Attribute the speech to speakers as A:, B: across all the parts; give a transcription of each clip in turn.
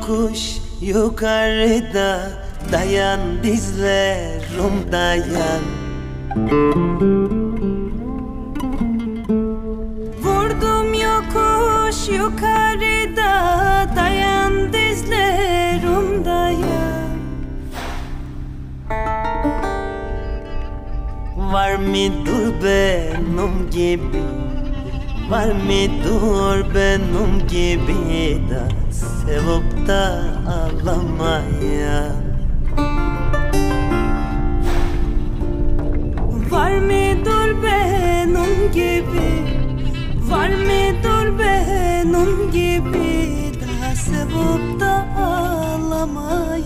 A: yokuş yukarıda, dayan dizlerim dayan.
B: Vurdum yokuş yukarıda, dayan dizlerim dayan.
A: Var mıdır benim gibi, var mıdır benim gibi da sevip da ağlamayan?
B: Var mıdır benim gibi, var mıdır benim gibi da sevip da ağlamayan?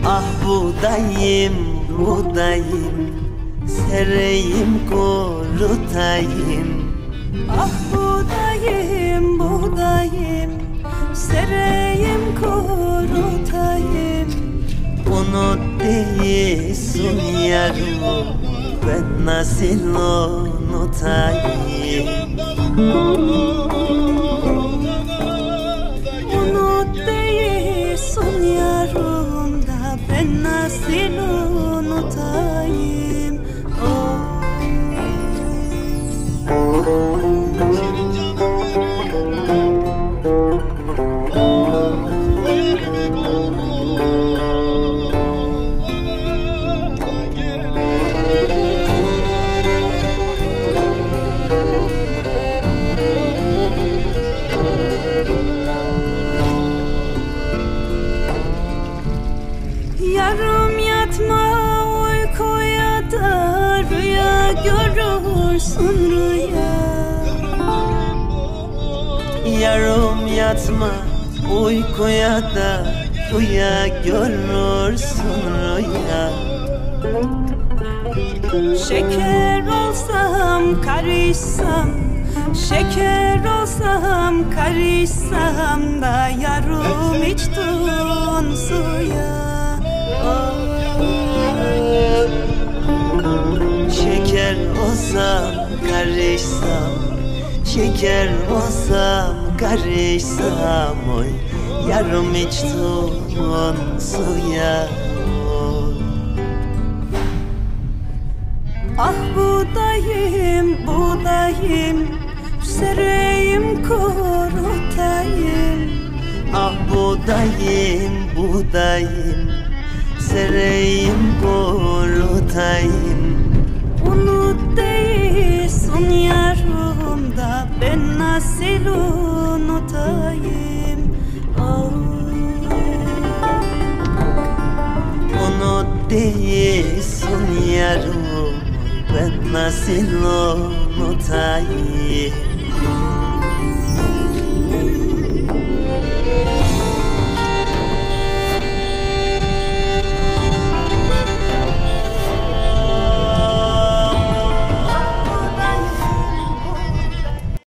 A: Ah buğdayım, buğdayım, sereyim kurutayım.
B: Ah buğdayım, buğdayım, sereyim kurutayım.
A: Unut değilsin yarım, ben nasıl unutayım?
B: Unut değilsin yarım da ben nasıl unutayım? Yarım yatma uykuya da rüya görürsün rüya.
A: Yarım yatma uykuya da rüya görürsün rüya.
B: Şeker olsam karışsam, şeker olsam karışsam da yarım içtin suya.
A: Şeker olsam karışsam, şeker olsam karışsam, oy yarım içtim suya.
B: Ah buğdayım, buğdayım, sereyim kurutayım.
A: Ah buğdayım, buğdayım, sereyim kurutayım.
B: Unut değilsin yarım da ben nasıl unutayım?
A: Unut değilsin yarım, ben nasıl unutayım?